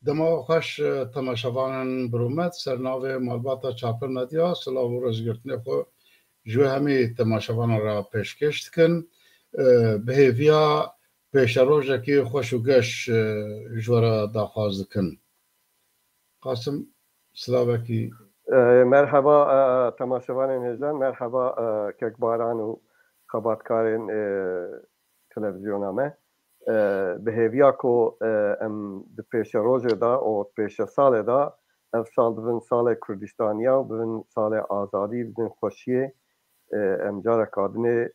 دما خوش تماشاوان برومت سرناو مالباتا چاپل ندیا سلاو و روزگرتنی خو جو همی تماشاوان را پیشکش کن بهیویا پیش روزه که خوش و گش جورا داخواز کن. قاسم سلاوکی مرحبا تماشاوان هجان، مرحبا ککباران و خباتکارین تلویزیونامه. بهیویا کو ام پیش روز دا و پیش سال دا اف سال ببین سال کردستانیا و ببین سال آزادی ببین خوشیه ام جارا کادنه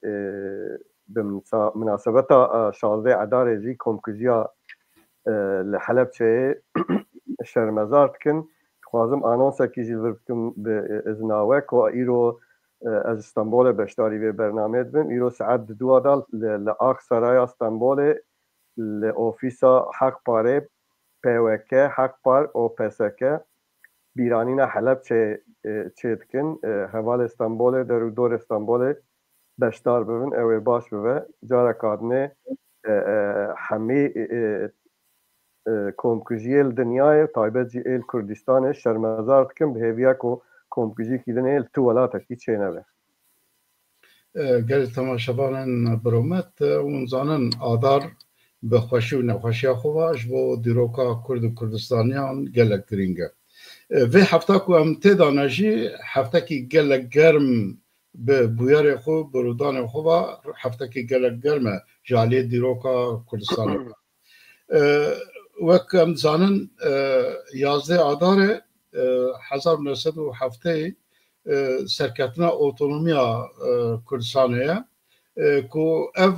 بمناسبت 16 عدار جی کمکوزیا لحلب چه شرمزار کن خوازم آنونسا کی جلوه بکم به ازناوه که ایرو از استانبول بشتاری به برنامه بیم ایرو ساعت دو دال لآخ سرای استانبول لآفیسا حق پاره پیوکه حق پار او پسکه بیرانینا حلب چه دکن حوال استانبول در دور استانبول بشتار ببین اوی باش ببین جارا کادنه همه کمکوژی دنیای تایبت جی ایل کردستان شرمزار دکن به هیویا کو کمکوژی کیدن ایل تو ولاتا کی چه نوه گل تماشاوان برومت اونزانن آدار به خوشی و نخوشی خواهش با دیروکا کرد و کردستانیان گلک گرینگه و هفته که هم تدانجی هفته که گلک گرم به بویر خوب برودان خوب هفته که گلک گرمه جالی دیروکا کردستانی وک هم زانن 11 آدار 1907 سرکتنا اوتونومیا کردستانیه که اف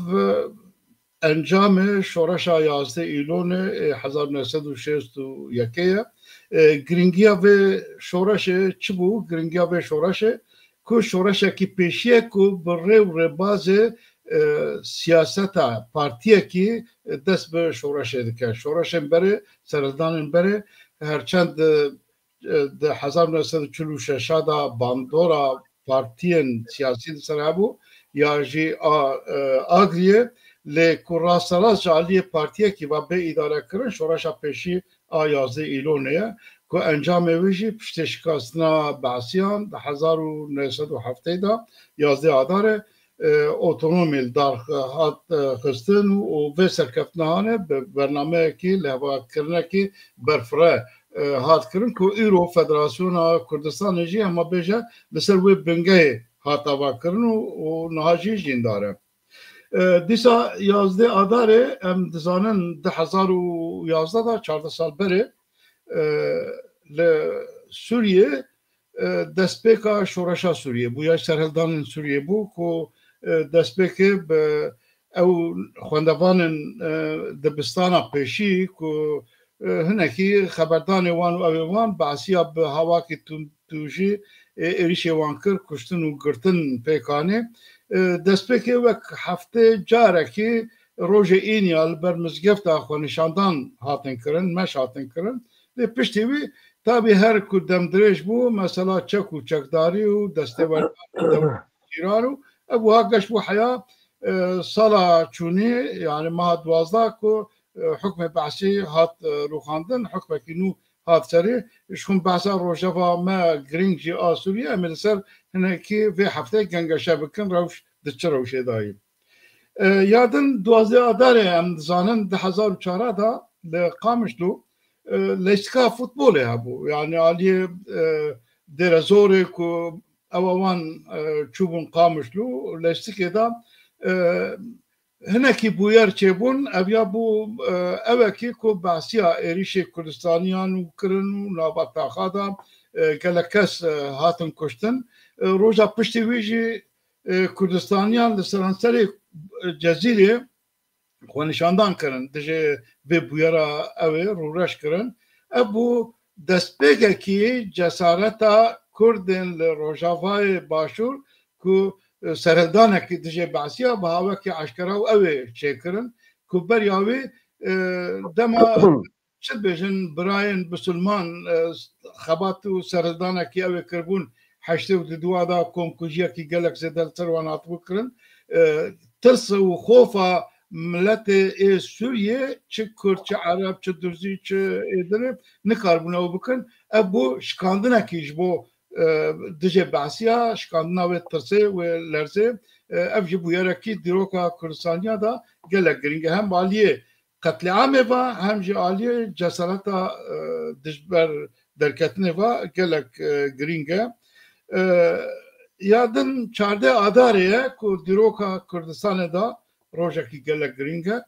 انجام شورش 11 ایلون 1961 گرینگیا و شورش چی بود؟ گرینگیا و شورش که شورش کی پیشیه که بره و رباز سیاست پارتیه کی دست به شورش دکه شورش بره سردان بره هرچند ده 1946 دا باندورا پارتیین سیاسی سر بو یا جی آگریه لکوراسالا جالی پارتیه کی و به اداره کرن شورش پیشی 11 ایلونه که انجام ویژی پشت شکستنا بعثیان ده 1907 دا 11 آدار اوتونومی دار هات خستن و سرکفتنانه به برنامه کی لحظه کرنه کی برفره هات کرن که ایرو فدراسیون کردستان جی اما بیجه لسر وی بنگه هات آوا کرن و نهاجی جین داره دیسا 11 آداره ام دزانن 2011 دا 14 سال بره لسوریه دستپیکا شورشا سوریه بو یا سرهلدان سوریه بو که دستپیکه به او خواندوان دبستان پیشی که هنکی خبردان وان و اوان بعثیا به هوا که توجی ایریش وان کر کشتن و گرتن پیکانه دستپیکه وک هفته جاره که روژ اینیال بر مزگفت خوانشاندان هاتن کرن مش هاتن کرن ده پشتی وی تابی هر کدام دریش بو مثلا چک و چکداری و دسته و ایرانو ابو هاگش بو حیا سالا چونی یعنی ماه 12 که حکم بعثی هات روخاندن حکم کنو هات سری شون بعثا روشفا ما گرینگ جی آسوریه امل سر هنکی في هفته گنگشه بکن روش دچه روشه دایی یادن 12 آداره ام زانن 2004 دا لقامشلو لیسکا فوتبوله هبو يعني علي درزوري كو اوان چوبون قامشلو لیسکی دا هنکی بویر چبون اویا بو اوکی کو بعثیا ایریش کردستانیان و کرن و نابطا خادا گلکس هاتن کشتن روزا پشتی ویجی کردستانیان لسرانسری جزیره خوانشاندان کرن دجه به بویرا اوی رورش کرن ابو دستپیگه کی جسارتا کردن لروژاوای باشور که سرهلدانه که دجه بعثیا با هوا که عشکره و اوی چه کرن که بریاوی دما چد بیشن براین بسلمان خبات و سرهلدانه که اوی کربون 82 دا کمکوژیا که گلک زدل سروانات بکرن ترس و خوفا ملت سوریه چه کرد چه عرب چه درزی چه ادرب نکاربونه و بکن ابو شکاندنه کیش بو دجه بحثیا شکاندنه و ترسه و لرزه اف جبویره کی دیروکا کردستانیا دا گله گرینگه هم عالیه قتل عامه و هم جی عالیه جسارتا دجبر درکتنه و گله گرینگه یادن چارده آداریه که دیروکا کردستان دا روژکی گله گرینگه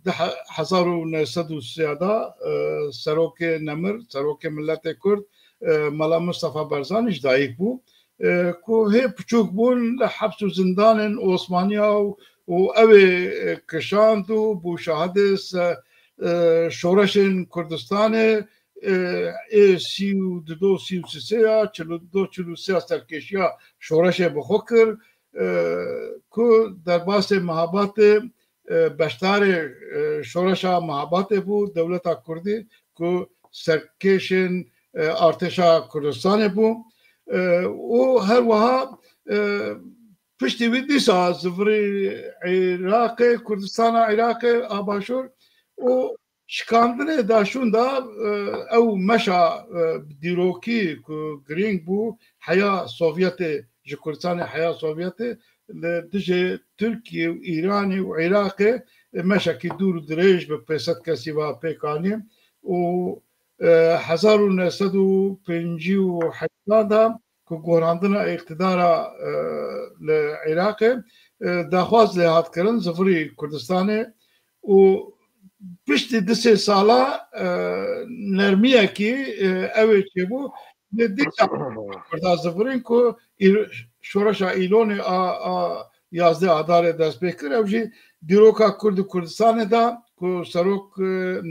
ده 1903 دا سروک نمر سروک ملت کرد ملا مصطفى برزانیش دایک بو که هی پچوک بون لحبس و زندان عثمانیا و اوی کشاند و بو شهادس شورش کردستان سی و دو سی و سه چلو دو چلو سه سرکشیا شورش بخوکر که در باس محبات بشتار شورش محبات بود دولت کردی که سرکشن ارتشا کردستان بود و هر وها پشتی ویدی سا زفری عراق کردستان عراق آباشور و شکاندنه داشون دا او مشا دیروکی که گرینگ بو حیا سوویت جکردستان حیا سوویت لدجه ترکیه و ایرانی و عراق مشا که دور دریج به پیست کسی و پیکانی و 1958 دا که گوراندن اقتدار لعراق داخواز لحاظ کرن زفری کردستان و پشتی دسه سالا نرمیه که اوه چه بو دیتا کرده زفرین که شورش ایلون 11 آدار دست بکر او جی دیروکا کرد کردستان دا که سروک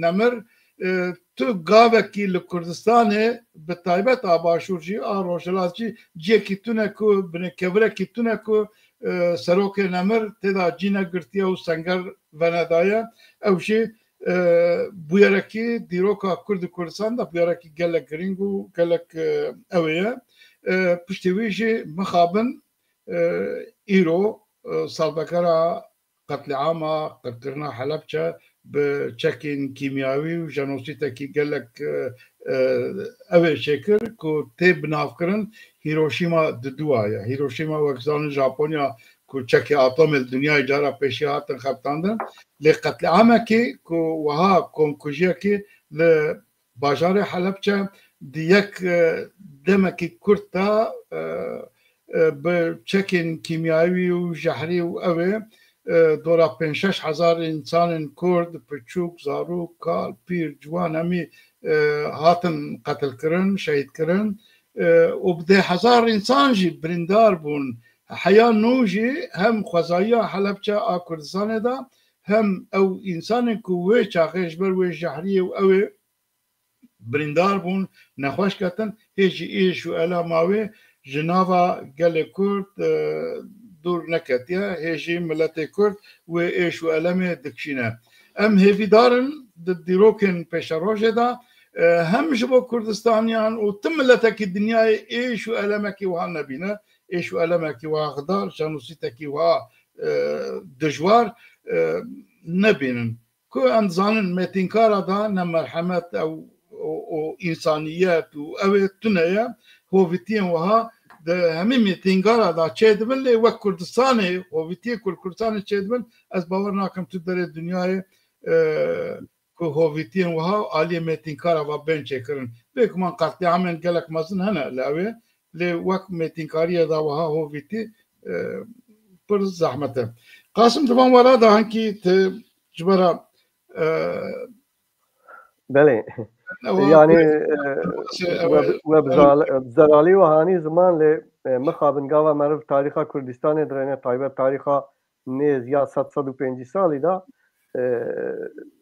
نمر تو گاوه کی لکردستانه به تایبت آباشور جی روشلاس جی کی تونه کو بنه کبره کی تونه کو سروک نمر تدا جینا گرتیا و سنگر وندایا او شی بویرکی دیروکا کرد کردستان دا بویرکی گلک گرینگو گلک اویه پشتویجی مخابن ایرو سالبکرا قتل عامه قتلنا حلبچه بچکین کیمیاوی و جنوسیتا کی گلک اوه شکر که تی بناف کرن هیروشیما دوایا هیروشیما وکزان ژاپنیا که چکی اتم دنیا جارا پیشی هاتن خبتاندن لی قتل عامه کی که وها کمکوژیا کی لی باجار حلبچه دی یک دمکی کرتا بچکین کیمیاوی و جهری و اوه دورا 5,000 انسان کرد پچوک زارو کال پیر جوان همی هاتن قتل کرن شهید کرن و بده 1000 انسان جی بریندار بون حیا نوجی هم خوزایا حلبچه کردستان دا هم او انسان که وی چاقیش بر وی جهری و اوه بریندار بون نخوش کتن هیچی ایش و علاماوی جناوا گل کرد دور نکتیا هیچی ملت کرد و ایش و علم دکشینه ام هیوی دارن دیروکن پیش روژه دا هم جبو کردستانیان و تم ملتکی دنیای ایش و علمکی وها نبینه ایش و علمکی وها غدار جانوسیتکی وها دجوار نبینن که انزانن متینکارا دا نمرحمت او انسانیت و اوه تنه هویتین وها ده همه میتینگارا دا چه دبن لی وک کردستانه هویتی کردستانه چه دبن از باور ناکم تو در دنیای که هویتین وها عالی میتینگارا و بین چه کرن بیک من قطعی عمل گلک مزن هنه لاوه لی وک میتینگاری دا وها هویتی پر زحمته قاسم دبان ورا دا هنکی تجبرا بله يعني وبزرالي وهاني زمان لمخابن قاوة معرف تاريخ كردستان درينه طيبة تاريخ نيز يا 750 سالي دا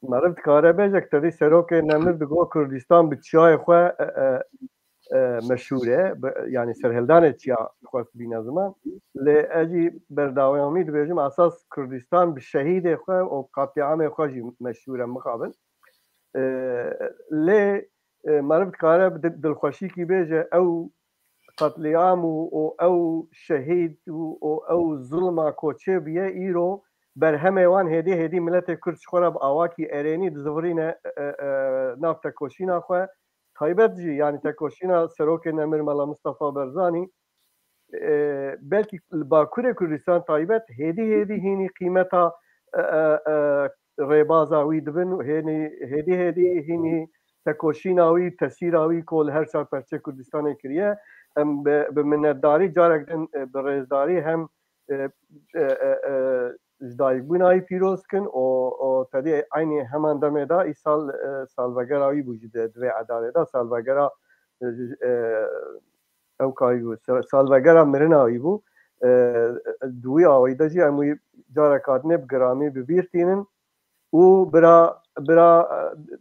معرف كاره بيجك تري سروك نمر بقو كردستان بتشاي خو مشهوره يعني سرهلدان تشيا خو بينا زمان لاجي برداوامي بيجم اساس كردستان بالشهيد خو او قاطعه خو مشهوره مخابن ليه معرفت كاره دلخوشي كي بيجا او قتل عام او شهيد او ظلم كوتشي بيه ايرو برهمه وان هدی ملت کرد خورا با آواکی ارینی دزورین ناف تکوشینا خو تایبت جی یعنی تکوشینا سروک نمر ملا مصطفى برزانی بلکه باکور کردستان تایبت هدی هینی قیمتا ریبازاوی دبن هدی هینی تکوشیناوی تسیراوی کل هر سال پرچه کردستان کریه ام به منداری جارک دن به رزداری هم جدایک بونایی پیروز کن و تدی عینی همان دمه دا ای سالوگراوی بوجده دوی عداله دا سالوگرا او کایو سالوگرا مرناوی بو دوی آوی دا جی اموی جارکاتنه بگرامی ببیرتینن و برا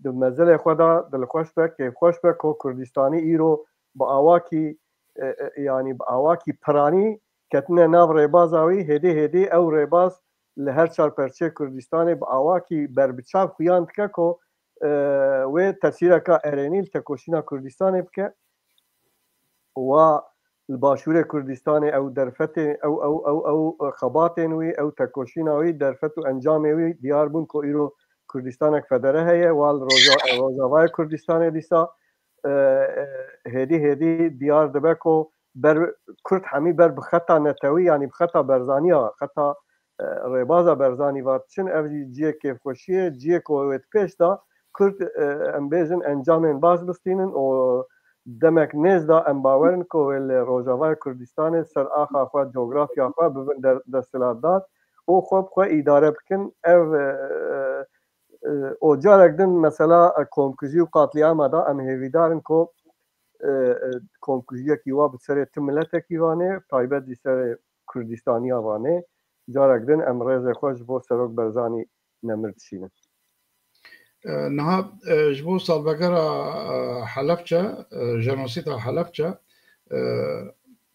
دو مزل خدا دل خوش به که خوش به که کردستانی ایرو با آواکی یعنی با آواکی پرانی کتنه ناو ریبازاوی هدی او ریباز لهر چار پرچه کردستانی با آواکی بربچاب خویاند که و تفسیر که ارینیل تکوشینا کردستانی بکه و الباشور کردستان او درفت او خباتن وی او تکوشیناوی درفت و انجاموی دیار بون که ایرو کردستانک فدره هیه وال روزاوای کردستان دیسا هدی دیار دبه که بر کرد همی بر بخطا نتوی یعنی بخطا برزانیا خطا ریبازا برزانی وات چن او جیه که خوشیه جیه که ویت پیش دا کرد امبیزن انجامین باز بستینن و دمک نزدا ام باورن کو روزاوای کردستان سر آخا خو جغرافیا خو ببن دستلات او خوب خو اداره بکن او جارک دن مثلا کمکوزی قاتلیام دا ام هیویدارن کو کمکوزی کی وا بسر تملت کی وانه تایبت دی سر کردستانی وانه جارک دن ام رز خوش بو سرک برزانی نمرتشینه نها جبو سالبگرا حلبچه جنوسیتا حلبچه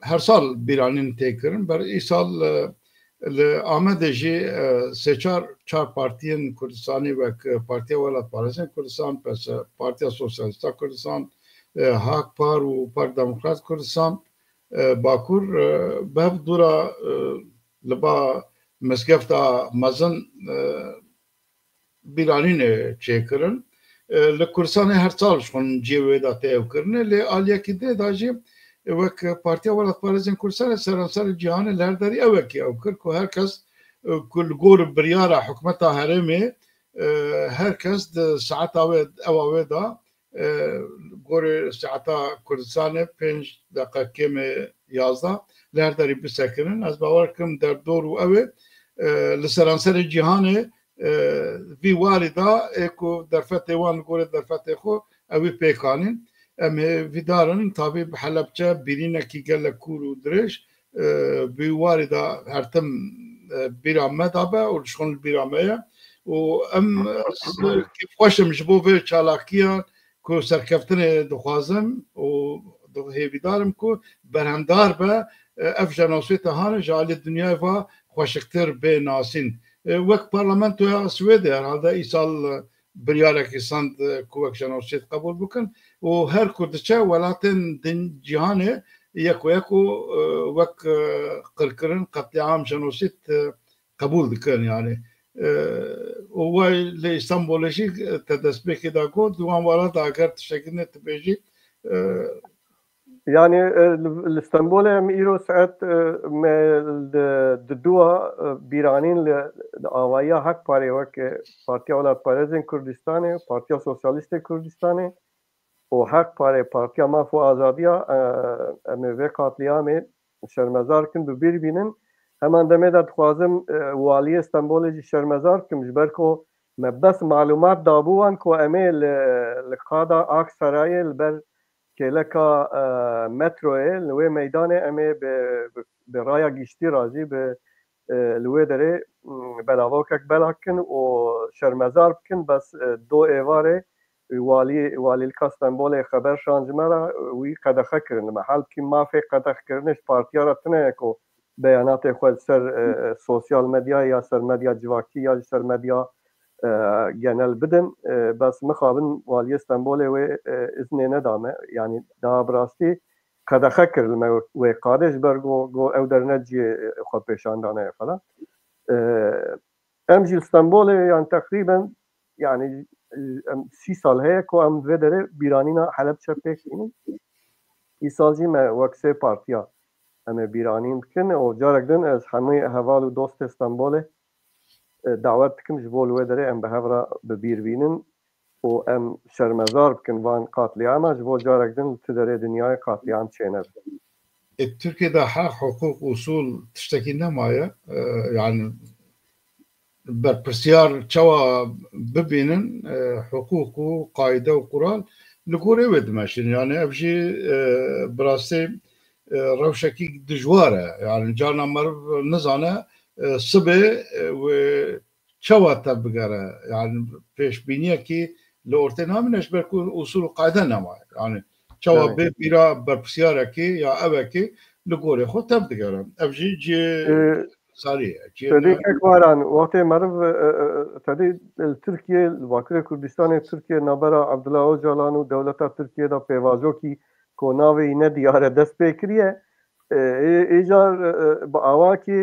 هر سال بیرانین تکرن بر ای سال آمده جی سه چار پارتیین کردستانی و پارتی ولایت پارلمان کردستان پس پارتی سوسیالیستا کردستان هاک پار و پارک دموکرات کردستان باکور به دورا لبا مسگفتا مزن بیرانین چیکرن لکردستان هر سال شون جیوه دا تیو کرنه لی آلیا کی ده داجی وک پارتی ولایت پارلمان کردستان سراسر جهان لرداری اوکی او کر کو هر کس کل گور بریارا حکمتا هرمی هر کس ساعت اوه دا گور ساعتا کردستان 5 دقیقه کم 11 لرداری بسکنن از باور کم در دور و اوه لسراسر جهان وی والدا اکو درفت وان گور درفت خو اوی پیکانین ام ویدارن تابی حلبچه بیرینه کی گل کورو درش وی والدا هرتم بیرامه دابه و شون بیرامه و ام کیف خوشم جبو به چالاکیان کو سرکفتن دخوازم و هیویدارم کو برهمدار به اف جناسوی تهان جالی دنیا و خوشکتر به ناسین وک پارلمانتو سویده herhalde ای سال بریارکی سند کوک جناسیت قبول بکن و هر کردچه ولاتن دن جهانه یکو وک قرکرن قتل عام جناسیت قبول دکن yani و لی استانبولشی تدسبکی دا گود دوام والا دا اگر تشکیل تبیجی يعني الاسطنبول ايرو ساعات دوا بيرانين لآوايا حق باري وك بارتيا ولا بارزين كردستاني بارتيا سوسياليست كردستاني وحق باري بارتيا ما فو آزاديا امي قاتليامي شرمزار كن ببير بينن همان دمي دا تخوازم والي اسطنبول جي شرمزار كن مجبركو بس معلومات دابوان كو امي لقادا اك سراي البر کلکا متروه لوی میدان امی به رای گیشتی رازی به لوی داره بلاواکک بلاکن و شرمزار بکن بس دو ایواره والی الکاستنبول خبر شانجمرا وی قدخه کرن محل که ما فی قدخ کرنش پارتیا را تنه که بیانات خود سر سوسیال مدیا یا سر مدیا جواکی یا سر مدیا genel بدن بس مخابن والی استانبول و اذن ندامه يعني دا براستي قد خكر و قادش برگو او در نجی خود پیشان دانه فلا ام جی استانبول يعني تقريبا يعني 30 سال هيك وام فيدر بيرانينا حلب شبكين يسالجي ما وكسي بارتيا ام بيرانين كن او جاركدن از همي هوالو دوست استانبول دعوت كم جبول ويدر ام بهفرا ببيربينن و ام شرمزار بكن وان قاتلياما جبول جاركدن تدري دنياي قاتليام تشينر Türkiye'de hak, hukuk, usul tiştekî nemaye yani berpirsiyar çawa bibînin hukuk û qaide û kural li gorî wê dimeşin yani ev jî bi rastî rewşekî dijwar e yani carna meriv nizane sibê wê çawa te bigere yani pêşbîniyekî li ortê namîne ji ber ku usul û qaide nemaye yani çawa bê pîra berpirsyarekî ya evekî li gorê xwe tev digere ev jî cihê sarî ye تدي كواران وقت مرف تدي تركيا الواقع كردستان تركيا نبرا عبد الله اوجلان و دولت تركيا دا پیواجو کی کوناوی نه دیار دست بکریه ایجار با آوا کی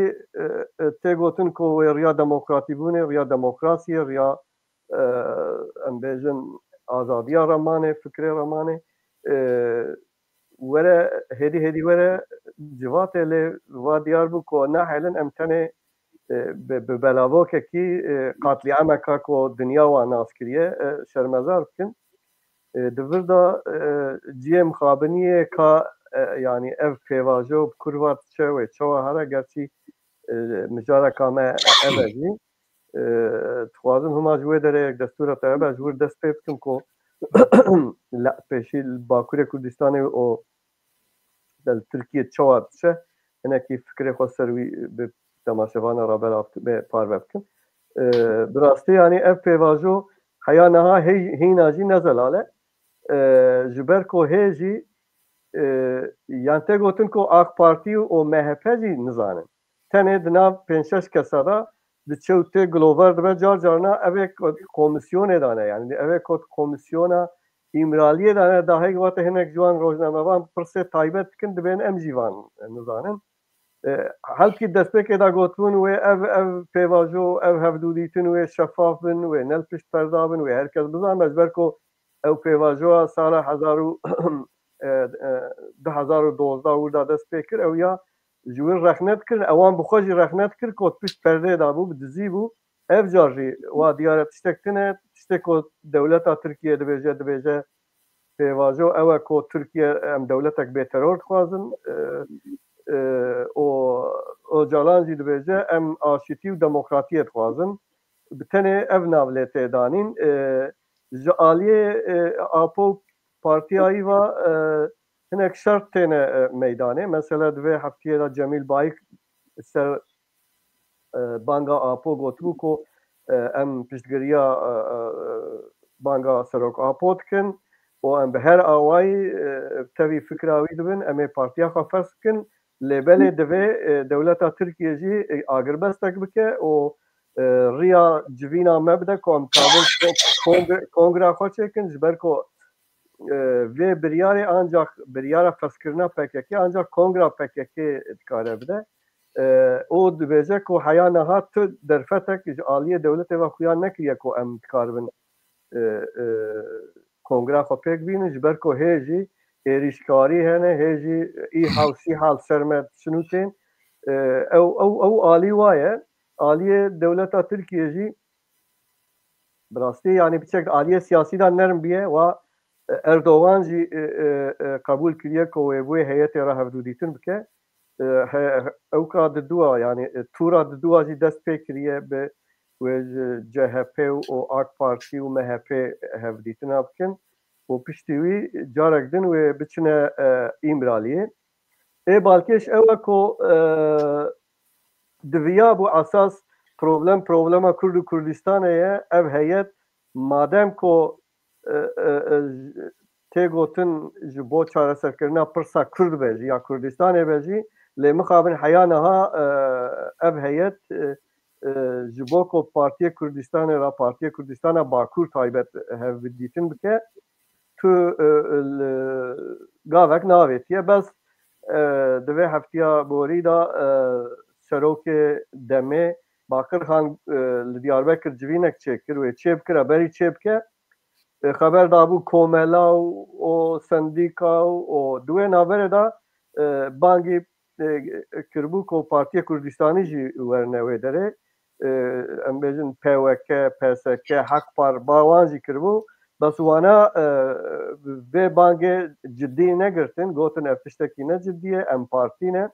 تگوتن کو ریا دموکراتی بونه ریا دموکراسی ریا امبیجن آزادی رمانه فکر رمانه وره هدی وره جوات له و دیار بو کو نه حالن امتنه ببلاوك كي قاتل عمك كو دنيا وناسكريه شرمزار بكن دفردا جي مخابنيه كا يعني اف فيواجو بكروات شوي شو هذا قرشي مجارة كاما ابدي تخوازم هما جوي دريك دستورة تابع جور دست بيبكن كو لا بشي الباكوري كردستاني او دل تركيا شوات شه هنا كيف فكرة خسروي تماشاوان را به پارو بکن براستی یعنی اف پیواجو حیا نها هی ناجی نزلاله جبر کو هیجی یانته گوتن کو آق پارتی و MHP جی نزانن تنه دنا پنشش کسادا دچوته گلوبال دبه جار جارنا اوه کمیسیون دانه یعنی اوه کمیسیونا ایمرالیه دانه داهی وقت هنک جوان روزنامه وان پرسه تایبت کن دبین ام جیوان نزانن هلکی دست که دا گوتون و اف پیواجو اف هفدودیتن و شفاف بن و نلپش پردابن و هر کس بزن مجبر کو او پیواجو سال 2012 وردا دست کر او یا جوین رخنت کر اوان بخوش رخنت کر کو پیش پرده دابو بدزی بو اف جارجی و دیارت تشتکتنه تشتکو دولت ترکیه دبیجه پیواجو او کو ترکیه ام دولتک به ترور خوازن او جالانجی دبیجه ام آشتی و دموکراتیت خوازن بتنه اف ناولت دانین جالیه آپو پارتیایی و هنک شرط تنه میدانه مثلا دوی هفتیه دا جمیل بایک سر بانگا آپو گوتبو کو ام پشتگریا بانگا سروک آپو دکن و ام به هر آوائی تاوی فکراوی دبن ام پارتیا خواه فرس کن لبل دوی دولت ترکیه جی آگر بستک بکه و ریا جوینا مبده که ام کابل کنگرا خواه چکن جبر که و بریار ancak bریار فسکرنا PKK ancak کنگرا PKK ادکاره بده او دبیجه که حیا نهات تو درفتک آلیه دولت و خویا نکریه که ام ادکار بن کنگرا خواه پک بینه جبر که هیجی ایریشکاری هنه هیجی ای حوسی حال سرمت شنوتین او آلی وایه آلیه دولت ترکیه جی براستی یعنی بچک آلیه سیاسی دان نرم بیه و اردوغان جی قبول کریه که وی هیئت را هفدودیتن بکه او که ددوا یعنی تورا ددوا جی دست پی کریه به CHP و AK Parti و MHP هفدیتن بکن و پشتیوی جارک دن و بچنه ایمرالیه بالکش او که دویا بو اساس پروبلم کرد و کردستانه او هیئت مادم که تگوتن جبو چاره سرکرنا پرسا کرد بیجی یا کردستان بیجی لی مخابن حیانها اف هیئت جبو کو پارتی کردستان را پارتی کردستان باکور تایبت هفدیتن بکه تو گاوک ناویتیه بس دوی هفتیا بوری دا سروک دمه باقر خان لدیاربکر جوینک چکر و چیب کرا بری چیب که خبر دابو کوملا و سندیکا و دوی ناوره دا بانگی کربو کو پارتی کردستانی جی ورنوی داره ام بیجن PWK PSK حق پر باوان جی کربو بس وانا به بانگ جدی نگرتن گوتن افتشتکی نه جدیه ام پارتی نه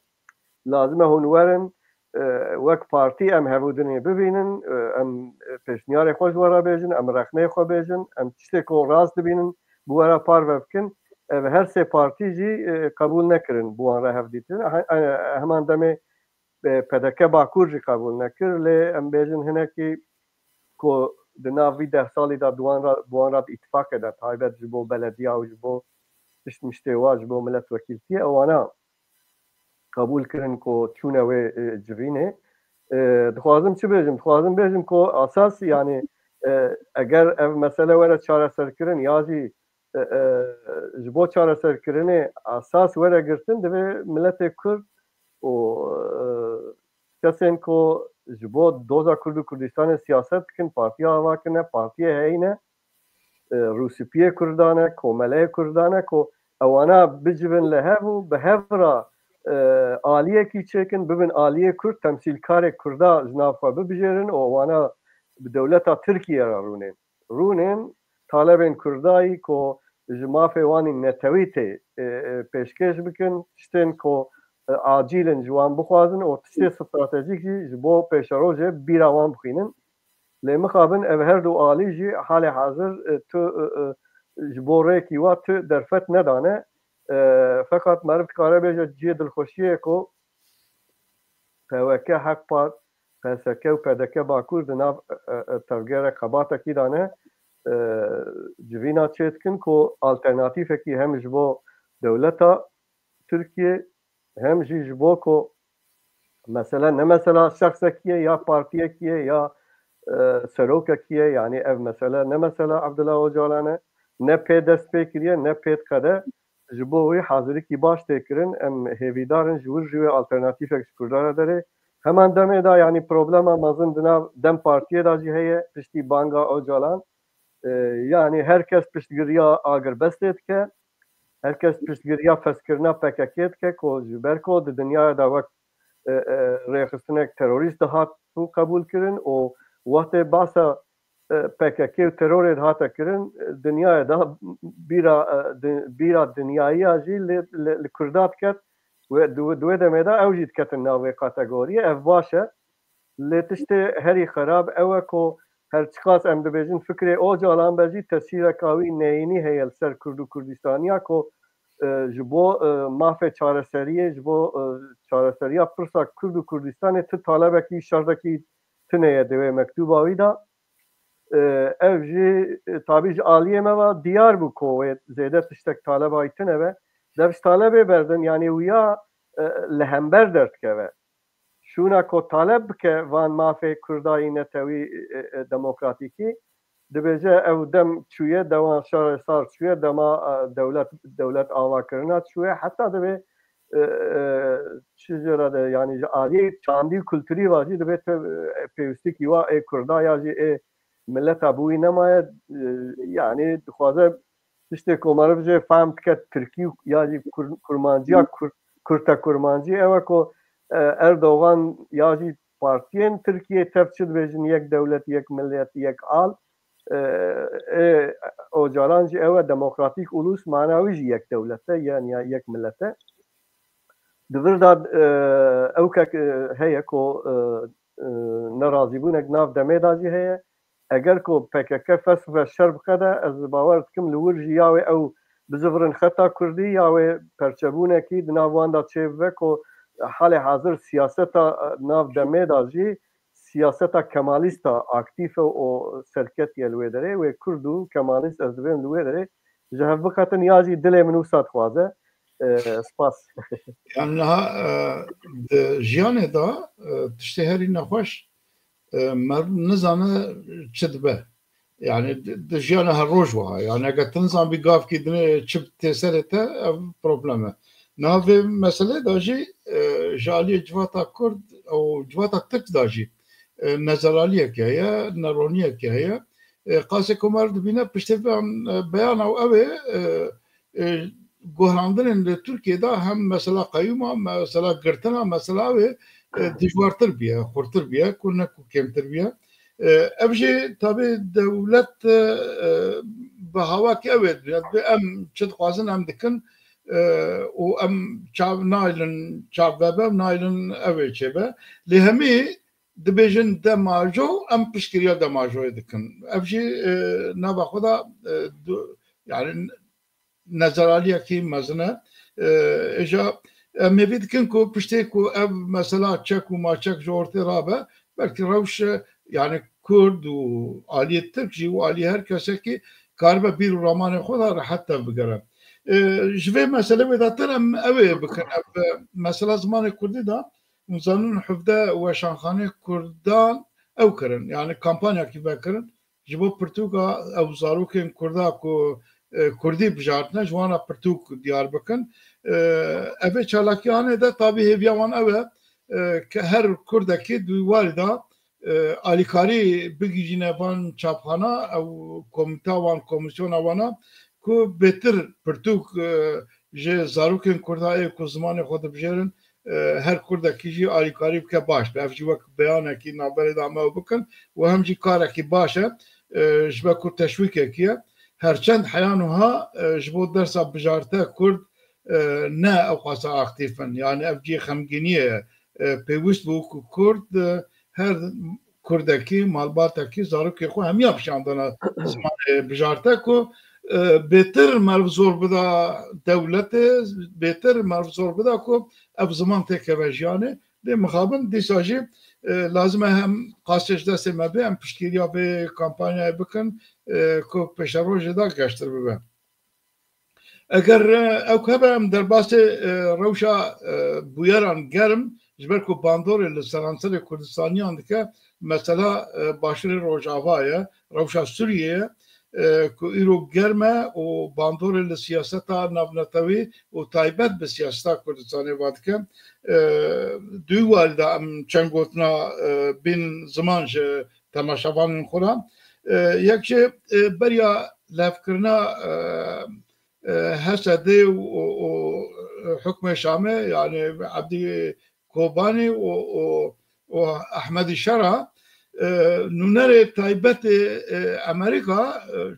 لازمه هنورن وک پارتی ام هبودنی ببینن ام پیشنیار خوش ورا بیجن ام رخنه خو بیجن ام چیزی کو راست ببینن بوارا پار بکن و هر سه پارتی جی قبول نکرن بوارا هفدیتن همان دمه پدکه باکور جی قبول نکر لی ام بیجن هنه کی کو دناوی 10 سالی دا بوان را اتفاق دا تایبت جبو بلدیه و جبو تشت مشتوا جبو ملت وکیلتیه اوانا قبول کرن کو چونه و جوینه دخوازم چی بیجم؟ دخوازم بیجم کو اساس یعنی اگر اف مسئله وره چاره سر کرن یازی جبو چاره سر کرنه اساس وره گرتن دوی ملت کرد و کسین کو جبو دوزا کرد و کردستان سیاست کن پارتی آوا کنه پارتی هینه روسیپیه کردانه کومله کردانه کو اوانا بجبن لهو به هفرا آلیه کی چکن ببین آلیه کرد تمثیل کار کردا جنافا ببجرن و وانا بدولتا ترکیه را رونین طالبین کردایی کو جمافه وانی نتویته پیشکش بکن تشتین کو عاجیلن جوان بخوازن و تشتی استراتژیکی جبو پیشروجه بیراوان بخینن لمخابن او هر دو آلی جی حال حاضر تو جبو ریکی و تو درفت ندانه فقط معرفت کاره بیجه جی دلخوشیه کو PWK حق پار PSK و PDK باکور دناف تفگیر قباتا کی دانه جوینا چیت کن کو آلترناتیف کی هم جبو دولتا ترکیه هم جبو کو مثلا نه مثلا شخص کیه یا پارتیه کیه یا سروک کیه یعنی اف مثلا نه مثلا عبدالله اوجالانه نه پی دست پی کریه نه پید قده جبوی حاضری کی باش تکرن ام هیویدارن جور جوی آلترناتیف اکسکردار داره همان دمه دا یعنی پروبلم مازن دم پارتیه دا جی هیه پشتی بانگا اوجالان یعنی herkes piştgiriya agrbestet ke herkes piştgiriya feskirna PKK ke ko berko de dünyaya da vak rexistnek terörist hat bu kabul kirin o vakte basa PKK terör hat kirin dünyaya da bira dünyayı aji le kurdat ket ve due demeda evjid ketin nave kategoriye ev başa le tişte heri xarab ev ko her çıkas em dibêjin fikrê ocalan bejî tesîreka wî neyînî heye ser Kurd û Kurdistaniya ku ji bo mafê çareseriyê ji bo çareseriya pirsa Kurd û Kurdistanê ti talebekî şerdekî tineye divê mektuba wî da ev jî tabî ji aliyê me ve diyar bû ku wê zêde tiştek taleba wî tune ve dev ji talebê berdin yanî wîya li hember derdikeve şuna ko talep bike van mafê Kurdayî netewî demokratîkî dibêje ew dem çûye dewan şerê sar çûye dema dewlet avakirina çûye heta divê çi jêra de yanî ji aliyê çandî kulturî ve jî divê pêwîstikî wa ê Kurda ya jî ê milleta bûyî nemaye yanî dixwaze tiştê ku meriv jê fehm dike Tirkî ya jî kurmanciya Kurta kurmancî ew e ku Erdoğan ya jî partiyên Tirkiye tevçi dibêjin yek devlet yek millet yek al ocalan jî ew e demokratîk ulus mana wî jî yek devlete yani yek millete divir da ewkek heye ku nerazîbûnek nav demê da jî heye eger ku PKK fes ve şer bike de ez bawer dikim li wir jî ya wê ew bizivirin xeta Kurdî ya wê perçebûnekî di nav wan da çêbibe ku حال حاضر siyaseta nav demê da jî siyaseta kemalîsta aktif û serketî li wê derê wê Kurd û kemalîst ez dibêm li wê derê ji hev bixetin ya jî dilê min wisa dixwaze spas Em niha di jiyanê da tiştê herî nexweş mer nizane çi dibe yani di jiyana her roj wiha yani eger tu nizanbî gavkî dinê çi tê serê te ev problem e navê meselê da jî ji aliyê civata Kurd û civata Tirk da jî نظرالیه که هیا نرونیه که هیا قاسه کمر دبینه پشت بیان او اوه گوهراندن ترکیه دا هم مثلا قیوم مثلا گرتنا مثلا اوه دجوارتر بیه خورتر بیه کنه کو کمتر بیه ابجي طبي دولة بهواك أود بأم شد قازن أم دكن وأم شعب نايلن شعب بابا نايلن أود شبه لهمي دبيجن دماجو أم بشكريا دماجو دكن ابجي نبا خدا يعني نظراليا كي مزنة إجا مبيد كنكو بشتيكو أب مثلا تشك وما تشك جورتي رابع بلكي روش يعني كرد وآلية تركي وآلية هر كسا كي كاربا بيرو رامان خدا حتى بقرب جوه مسألة ودا ترم اوه بكن مسألة زمان كردي دا مزانون حفظة وشانخانة كردان او كرن يعني كامبانيا كي بكرن جبو برتوكا او زاروكين كردا كو كردي بجارتنا جوانا برتوك ديار بكن اوه چالاكيانه دا طابي هبيوان اوه كهر كردا كي دوالي دا آلیکاری بگیجینه وان چاپخانه او کمیته وان کمیسیون وانا کو بهتر پرتوک ج زاروکن کردای کو زمان خود بجرن هر کرد کیجی آلیکاری بکه باش به افجی وقت بیانه کی نابرد عمل بکن و همجی کار کی باشه جبه کرد تشویق کیه هرچند حیانوها جبو درس بجارته کرد نه او خاصه اکتیفن یعنی افجی خمگینیه پیوست بو کرد هر کردکی مالباتکی زاروکی خو هم yapşandana zaman بجارته کو بهتر مرزور بدا دولت بهتر مرزور بدا کو اب زمان تکوجیانه به مخابن دیساجی لازم هم قاسش دست مبه هم پشتگیریا به کامپانیا بکن کو پشروج دا گشتر ببه اگر او که هم در باس روشا بویران گرم جبر کو باندور لسانسر کردستانیان که مثلا باشر روجاوایه روشا سوریه کو ایرو گرمه و باندور لسیاستا نبنتوی و تایبت به سیاستا کردستانی واد که دوی والده ام چنگوتنا بین زمان تماشاوان خورم یکشه بریا لفکرنا حسده و حکم شامه يعني عبدي كوباني وأحمد الشرع نونري تايبت أمريكا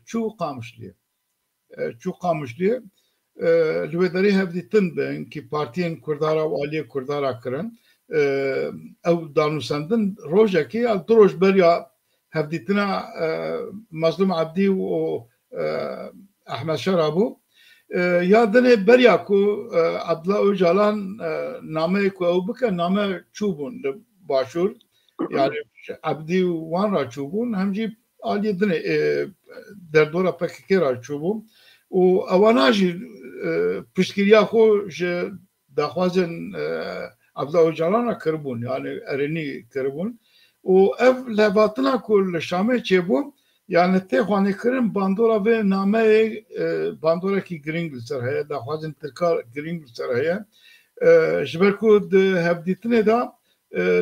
شو قامش ليه شو قامش ليه الوداري هفدي تنبن كي بارتين كردارا وآلية كردارا كرن أو دانو سندن روجا كي الدروج بريا هفدي تنا مظلوم عبدي وأحمد شرع بو یادنه بریا کو عبدالله اوجالان نامه کو او بکه نامه چوبون باشور yani عبدی وان را چوبون همجی آلی دنه در دورا پکیکی را چوبون و اواناجی پشتگیریا خو دخوازن عبدالله اوجالان را کربون yani ارنی کربون و اف لباتنا کل شامه چه بون yani te xwanê kirin bandora ve nameyê bandorekî giring li ser heye daxwazin tirkar giring li ser heye ji ber ku di hevdîtinê da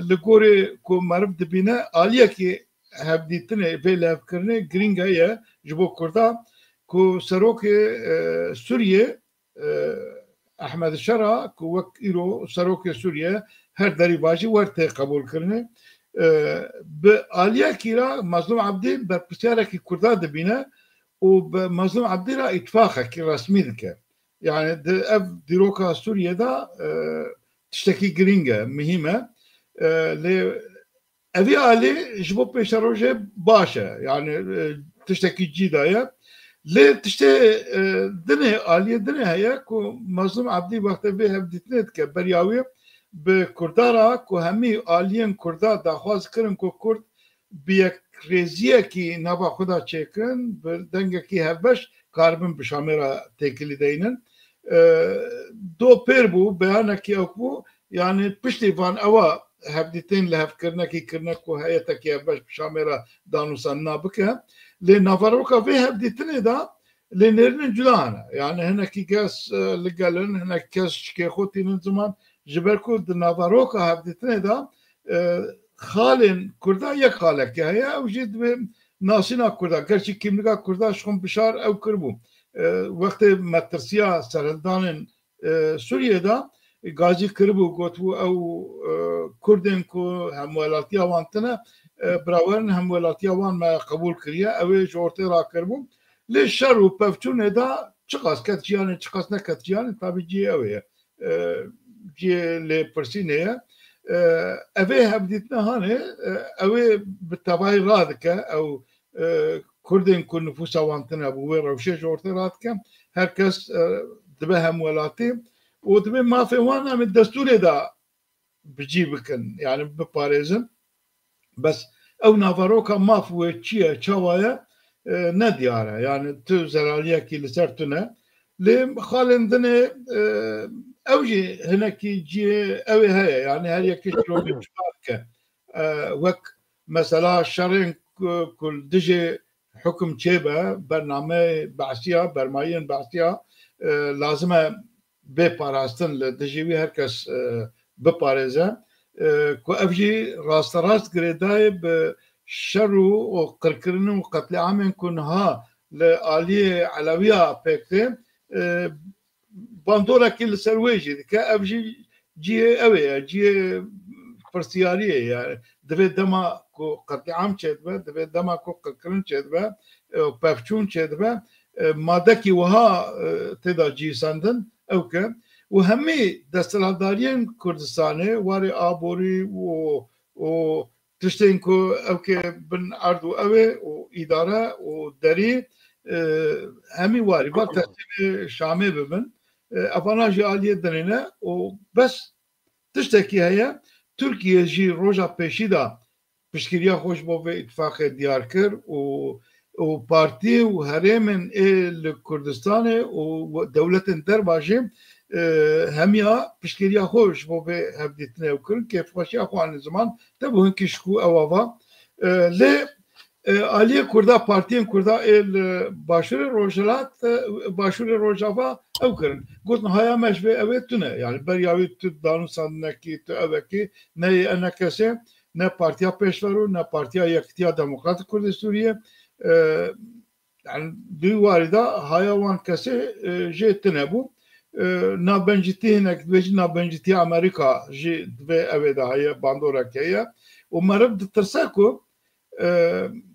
li gorê ku meriv dibîne aliyekî hevdîtinê vê levkirinê giring heye ji bo Kurda ku serokê Sûriye Ahmed Şera ku wek îro serokê Sûriye her derî bajî wer tê qebûl kirinê به آلیا کیرا مظلوم عبدی بر پسیاره کی کرده دبینه و به مظلوم عبدی را اتفاقه کی رسمی دکه yani ev diroka Suriye'de tişteki giringe mühime evi ali jbo peşaroje başa yani tişteki cidaya le tişte dine aliye dine heye ku mazlum abdi vakti ve hevditnet ke beryawi به کردارا که همی آلیان کردا دخواست کرن که کرد بیک ریزیه کی نبا خدا چکن به دنگه کی هفبش کاربن بشامه را تکلی دینن دو پر بو بیانه کی اکبو yani پشتی وان اوا هفدیتین لحف کرنه کی کرنه که هیتا کی هفبش بشامه را دانوسان نابکه لی نافروکا وی هفدیتینه دا لی نرین جلانه yani هنه کی کس لگلن هنه کس چکی خودتینن زمان جبرکو د ناواروکا هفدیتنه دا خالن كردا يك خالك هي وجد ناسينا كردا كرشي كيملكا كردا شخم بشار او كربو وقت مترسيا سرهلدان سوريا دا غازي كربو قوتو او كردن كو همولاتيا وانتنا براورن همولاتيا وان ما قبول كريا او جورتي را كربو للشر وبفتون دا چقاس كتجيان چقاس نكتجيان طبي جي اوه جي لبرسينيا اوه هبديتنا هاني اوه بالطبعي رادكا او كردن كل نفوسا وانتنا بوير روشي جورتي رادكا هركس دبها مولاتي ودبي ما في وانا من الدستور دا بجيبكن يعني بباريزن بس او نافاروكا ما في تشيا تشاوايا نديارة يعني تو زراليا كي لسرتنا لم خالندنا اوجي هناك يجي اوي هيا يعني هل يكشرو بشباركه وك مثلا شرين كل دجي حكم تشيبه برنامج بعثيا برمايين بعثيا لازمه بپاراستن لدجيوي هركس بپاريزه كو افجي راست گريداي شرو وقركرن وقتل عام كنها لآلية علوية بيكتي باندورا كل سرويجي كأبجي جي أوي جي فرسيارية يعني دبي دما كو قتل عام شدبه دبي دما كو قركرن شدبه وبافشون شدبه مادكي وها تدا جي ساندن أوكي وهمي دستلالداريين كردستاني واري آبوري و تشتين كو اوكي بن عرضو اوي واداره ودري همي واري بقى تحتمي شامي ببن افاناجي آلية دنينه وبس تشتكي هيا تركيا جي روجا بيشيدا بشكريا خوش بوفي اتفاق ديار كر وبارتي وهريمن الكردستاني ودولة درباجي هميا بشكريا خوش بوفي هبديتنا وكرن كيف خوشي اخو عن الزمان تبو هنكي شكو اوافا لي آلية كردا بارتين كردا باشور روجلات باشور روجافا او كرن قلت هيا مشبه اويتنا يعني برياوي تدانو ساندنكي تأوكي ني انا كسي نا بارتيا بيشورو نا بارتيا يكتيا ديمقراطيك كرد سوريا يعني دو واردة هيا وان كسي جيتنا بو نابنجتي هناك بيجي نابنجتي أمريكا جي دبي أبدا هي باندورا كيا ومرد ترساكو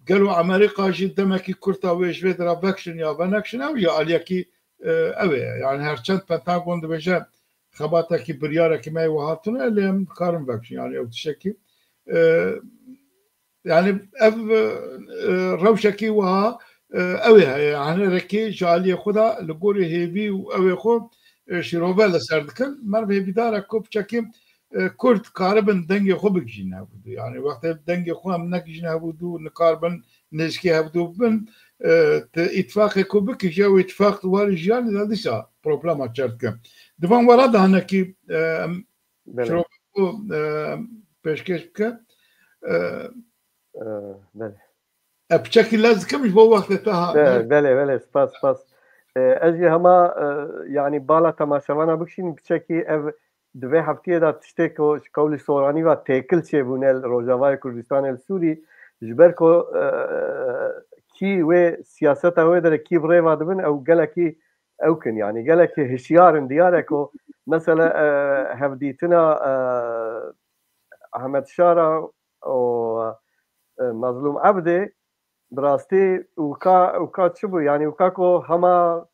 قالوا أمريكا جي دمكي كرتا ويش فيدرا فاكشن يا فانكشن أو يا عليكي أوي يعني هرشنت بنتاغون دبيجا خباتا كي بريارة كي ماي وهاتنا اللي هم كارن فاكشن يعني أو تشكي يعني أف روشكي وها أوي يعني ركي جالي خدا لقولي هيبي وأوي خو شروبال سردكن مر به بدار کوب چکیم کرد کاربن دنگ خوب گیجنه بودو يعني وقت دنگ خو هم نگیجنه بودو نکاربن نزکی هبدو بن اتفاق کوب که جو اتفاق دوار جیان دادیسا پروبلما چرد دوان وراد هنکی شروب پیشکش بکن بله بشكل لازم كمش بو وقت تها بله سپاس اجي هما يعني بالا تماشاوانا بكشين بشكي اف دوی هفته دا تشته کو شکول سورانی و تیکل چه بونل روجاوای کردستان السوری جبر کو کی و سیاست او در کی بره و دبن او گلکی او کن يعني گلکی هشیار دیارکو مثلا هفدیتنا احمد شارع و مظلوم عبده براستی وكا تشبو يعني وكاكو هما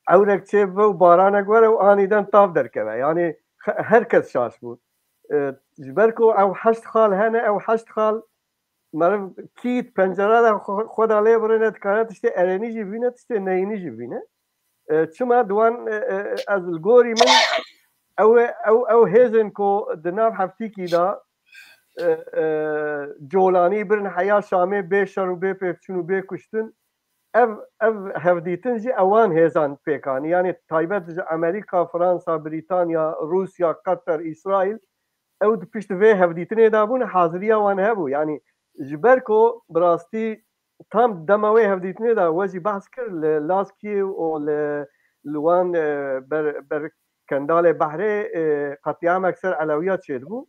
عورك تشبو بارانك ولا وانيدن طاف دركبه يعني هركز شاش بود جبركو او حشت خال هنا او حشت خال مرف كيت پنجره خود عليه برنت كانت تشتي ارني جبينه تشتي نيني جبينه چما دوان از الگوري من او هيزن كو دناف حفتيكي دا جولانی برن حیا شامه به شر به پفچون به کشتن اف هفدیتن جی اوان هزان پیکانی یعنی تایبت امریکا فرانسا بریتانیا روسیا قطر اسرائیل او پشت و هفدیتن دابون حاضریا وان هبو یعنی جبرکو براستی تام دموي هفدیتن دا وجی بحث کر لاسکی او لوان بر کندال بحره قطعام اکثر علویات شد بو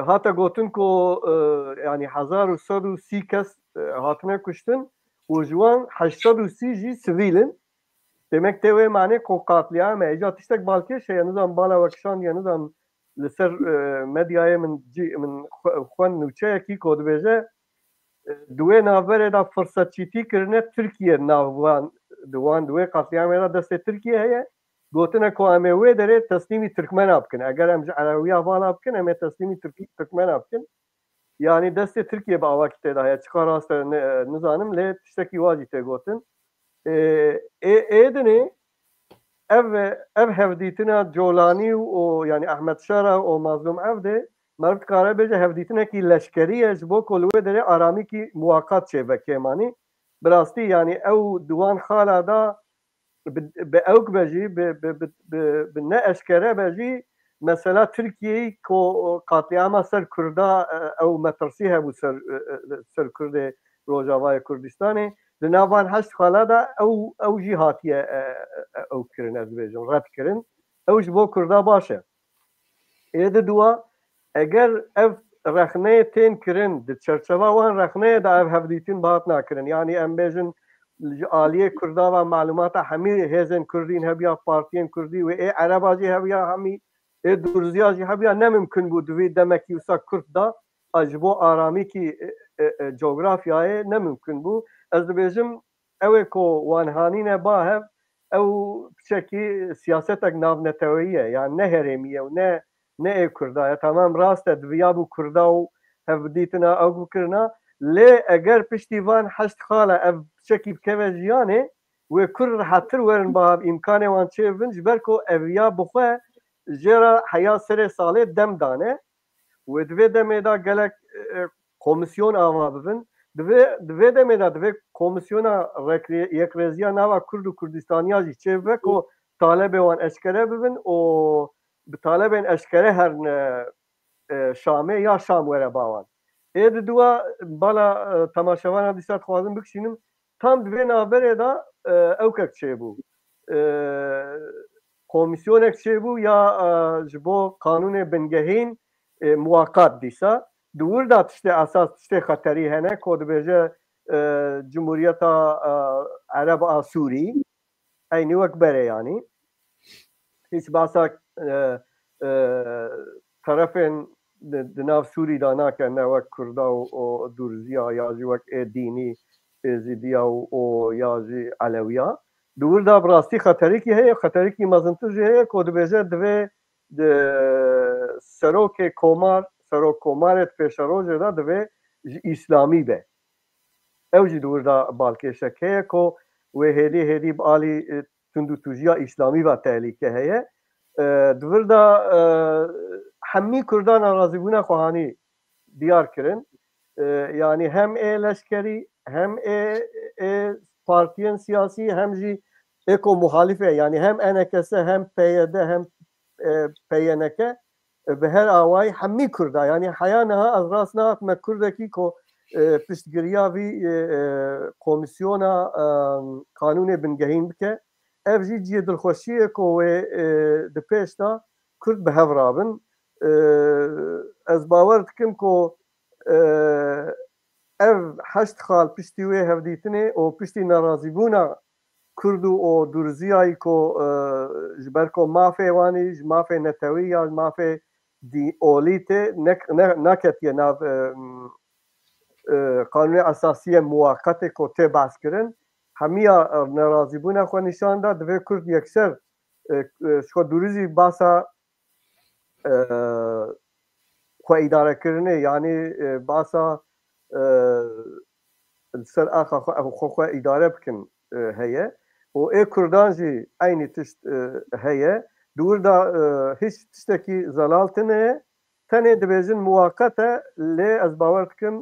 هاتا گوتن کو يعني 1130 کس هاتنه کشتن و جوان 830 جی سویلن demek te ve mane ko katliam eja tiştek balke şey nizam bala vakşan ya nizam لسر medyaya min xwan nûçeya ki kodbeje دوێ ناڤەرێ دا فرسەتچیتی کردنە تورکیە ناوان دوان دوێ قاتلیامێدا دەستێ تورکیە هەیە گوتنە کۆ ئەمێ وێ دەرێ تەسلیمی تورکمەنا بکەن ئەگەر ئەم عەرەویە ڤالا بکەن ئەمێ تەسلیمی تورکمەنا بکەن یانی دەستێ تورکیە بە ئاواکی تێدا هەیە چقا ڕاستە نزانم لێ تشتێکی واجی تێگوتن ئێدنێ ev hevdîtina Colani û yani Ahmed Şara û Mazlum Evdê merv dikare bêje hevdîtinekî leşkerî ye ji bo ku li wê derê aramîkî muwakat çêvekê manî bi rastî yani ew diwan xala da bi ewk be jî bi ne eşkere be jî mesela Tirkiyeyê ku katliama ser Kurda ew metirsî hebû ser Kurdê Rojavayê Kurdistanê li navan heşt xala da ew jî hatiye ew kirin ez dibêjim red kirin ew ji bo Kurda baş e êdî duwa eger ev rexneyê tên kirin di çerçeva wan rexneyê da ev hevdîtin bi hat nakirin yani em bêjin ji aliyê Kurda ve malûmata hemî hêzên Kurdîn hebiya partiyên Kurdî wê ê Ereba jî hebiya hemî ê Durziya jî hebiya nemimkin bû di vê demekî wisa Kurd da ji bo aramîkî coğrafyayê nemimkin bû ez dibêjim ew ê ku wan hanîne bahev ew piçekî siyasetek navnetewî ye yani ne herêmî ye û ne ev Kurda ye tamam rast e diviya bû Kurda û hevdîtina ew bikirina lê eger piştî van heşt xala ev piçekî bikeve jiyanê wê Kurd rehettir werin bahav îmkanê wan çê bibin ji ber ku eviya bixwe jêra heya serê salê dem dane wê divê demê da gelek komisyon ava bibin divê demê da divê komisyona yekrêziya nava Kurd û Kurdistaniya jî çê bibe ku talebê wan eşkere bibin û bi talebên eşkere herin Şamê ya Şam were bawan êdî duwa bala temaşevana dîsa dixwazim bikişînim tam divê navberê da ewkek çêbû komisyonek çêbû ya ji bo kanûnê bingehîn muwakat dîsa di wir da tiştê esas tiştê xeterî hene ku dibêje Cumhuriyeta Ereb a Sûrî eynî wek berê yanî hiç basa tarafên di nav Sûrî da nake ne wek Kurda û Durziya ya jî wek ê dînî êzidiya û ya jî Elewiya di wir da bi rastî xeterîkî heye xeterîkî mezintir jî heye ku dibêje divê serokê komar serok komarê pêşerojê da divê ji îslamî be ew jî di wir da balkêşek heye ku wê hêdî hêdî bi alî tundûtujiya îslamî ve tehlîke heye di wir da hemî Kurdan razîbûna xwehanî diyar kirin yani hem ê leşkerî hem ê partiyên siyasî hem jî ê ku muhalîf e yani hem NKS hem PYD hem PYNK bi her awayî hemî Kurda yani heya niha ez rast nahatime Kurdekî ku piştgiriya vî komisyona kanûnê bingehîn bike ev jî ciyê dilxweşiyê ku wê di pêş da Kurd bi hev rabin ez bawer dikim ku ev heşt xal piştî wê hevdîtinê û piştî nerazîbûna Kurd û Durziyayê ku ji ber ku mafê wanî ji mafê netewî ya ji mafê olî tê naketiye nav kanûnê esasî muwaqetê ku tê behs kirin hemiya nerazîbûna xwe nîşan da divê Kurd yekser ji xwe durîzî basa xwe îdarekirinê yanî basa ser axa xwe îdare bikin heye û ê Kurdan jî eynî tişt heye di wir da hiç tiştekî zelal tune tenê dibêjin muwaqet e lê ez bawer dikim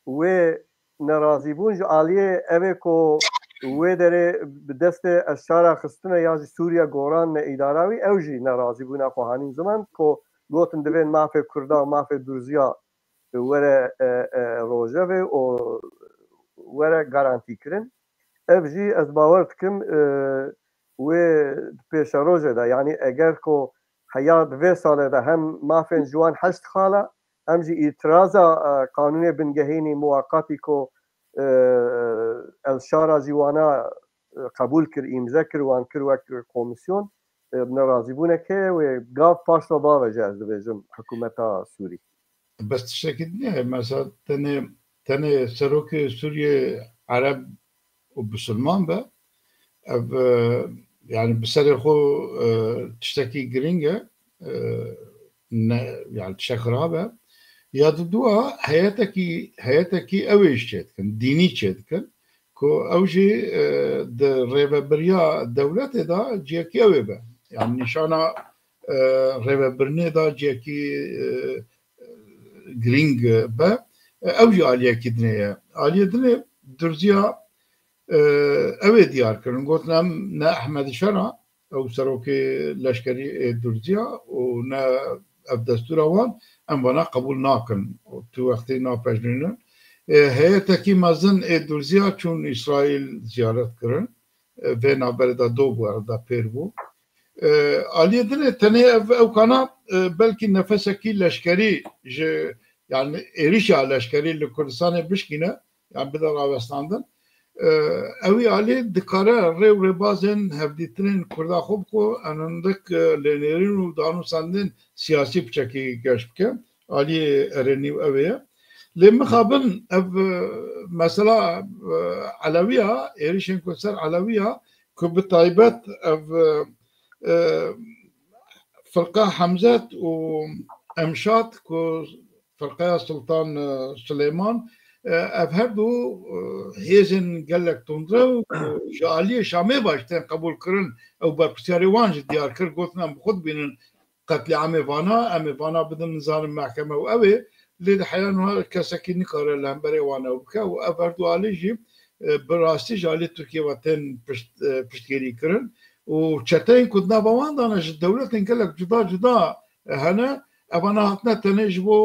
wê nerazîbûn ji aliyê ev ê ku wê derê bi destê eşara xistina ya jî Sûriya goran ne îdara wî ew jî nerazîbûna xwehanîn ziman ku gotin divên mafê Kurda û mafê Durziya were rojevê û were garantî kirin ev jî ez bawer dikim wê pêşerojê de yani eger ku حیا دوی ساله ده هم مافن جوان حشت خاله هم جی اعتراضا قانون بنگهینی مواقعی که الشارع جوانا قبول کر امضا کر وان کر وک کمیسیون ناراضی بونه که و گاف پاس و با وجه بجم حکومت سوری بس تشتكي نه مثلا تاني سروك سوريا عرب وبسلمان بقى يعني بسر خو تشتكي جرينجا يعني تشخرابة يا دوا حياتك أويش كان ديني كان كو أوجي د ريبة بريا الدولة دا جيكي أوي بقى يعني نشانا ريبة برني دا جيكي گرینگ به اوجی آلیه کدنه آلیه دنه درزیا اوه دیار کرن گوتنم نه احمد شرا او سروک لشکری درزیا و نه اف دستور وان ام وانا قبول ناکن تو وقتی ناپجنون هیئتی مازن درزیا چون اسرائیل زیارت کرن و نابردا دو بواردا پیر بو آلیه دنه تنه او کانا بلکه نفسکی لشکری yani erişa leşkeri li Kurdistanê bişkîne yani bida ravestandin ew alî dikare rêw rêbazên hevdîtinên Kurda xwe bixwe enendik lênêrîn û danûsandin siyasî piçekî geş bike alî erenî ew ye lê mixabin ev mesela Elewiya êrişên ku ser Elewiya ku bi taybet ev Firqa Hemzet û Emşat ku فرقه سلطان سليمان افهدو هيزن قالك تندرو جاليه شامي باشتن قبول كرن او بربسياري وانج ديار كر قلتنا بخد بين قتل عمي فانا بدن نظام المحكمه وابي اللي حيانها كسكين نقر الهمبري وانا وبكا وافردو عليجي براستي جاليه تركيا وطن بشتكيري كرن وشتين كنا بوان دانا الدوله قالك جدا هنا اوانا هاتنا تنه جبو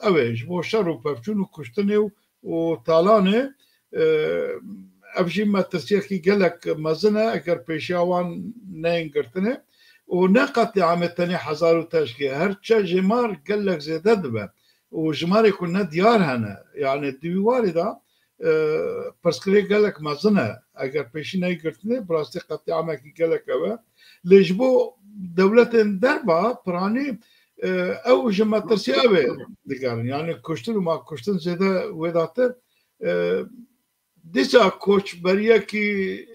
اوه جبو شر و پفچون و کشتنه و تالانه افجی مترسیه کی گلک مزنه اگر پیشاوان نین گرتنه و نه قطع عامتنه هزار و تشکی هرچه جمار گلک زیده دبه و جماری کنه دیار هنه يعني دویواری دا پرسکری گلک مزنه اگر پیشی نین گرتنه براستی قطع عامه کی گلک اوه لیجبو دولت دربا پرانی او جمع ترسي اوه دقارن يعني كشتن وما كشتن زيادة ويداتر ديسا كوش بريا كي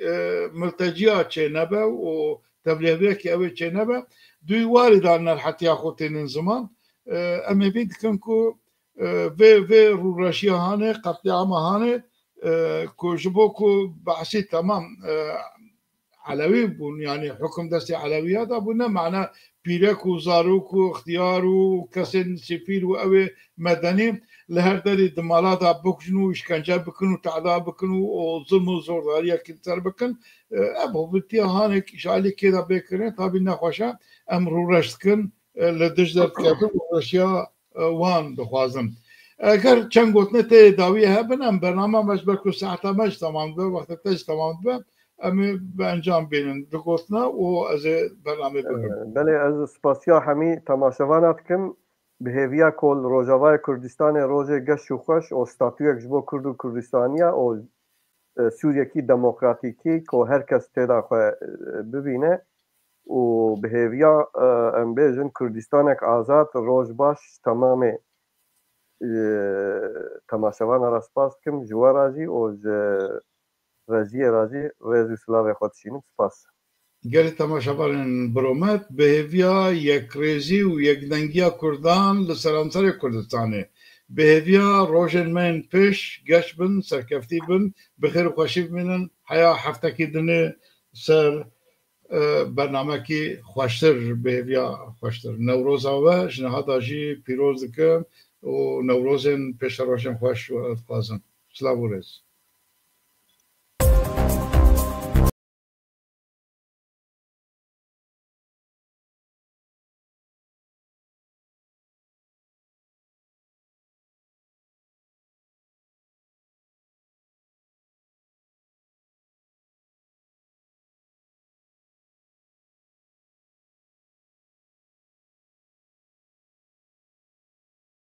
ملتجيا چه نبا و تبليغيا كي اوه چه نبا دوي وارد عنا الحتى ياخوتين زمان اما بيد كنكو في روراشيا هاني قطع عما هاني كو جبوكو بحسي تمام علوي بون يعني حكم دستي علويات ابونا معناه بيرك وزاروك واختيار وكسن سفير وأوي مدني لهر داري دمالات بكجنو إشكنجة بكنو تعذاب بكنو وظلم وزوردارية كتر بكن أبو بتيا هانك شالي كذا بكرين طابي نخوشة أمرو رشتكن لدجدر كابل ورشيا وان بخوازم اگر چند گوتنه ته داویه هبن ام برنامه مجبر کو ساعت مش تمام به وقت تج تمام به اما به انجام بینن دو گوتنه و از برنامه بگم بله از سپاسیا همی تماشاوانات کم بهویا کل روجاوای کردستان روز گشت و خوش و ستاتوی جبو کرد و کردستانیا و سوریه کی دموکراتیکی که هر کس تدا خو ببینه و بهویا ام بیجن کردستانک آزاد روز باش تمام تماشاوان را سپاس کم جوا راجی و راجی رزو سلاوی خودشینم سپاس گری تماشاوان برومت بهویا یک ریزی و یک دنگیا کردان لسرانسر کردستانه بهویا روشن من پیش گشت بن سرکفتی بن بخیر و خوشی بینن حیا هفته کی دنه سر برنامه کی خوشتر بهویا خوشتر نوروز آوه جنهاد آجی پیروز دکم و نوروزن پیش روشن خوش و اتقازم سلاو رز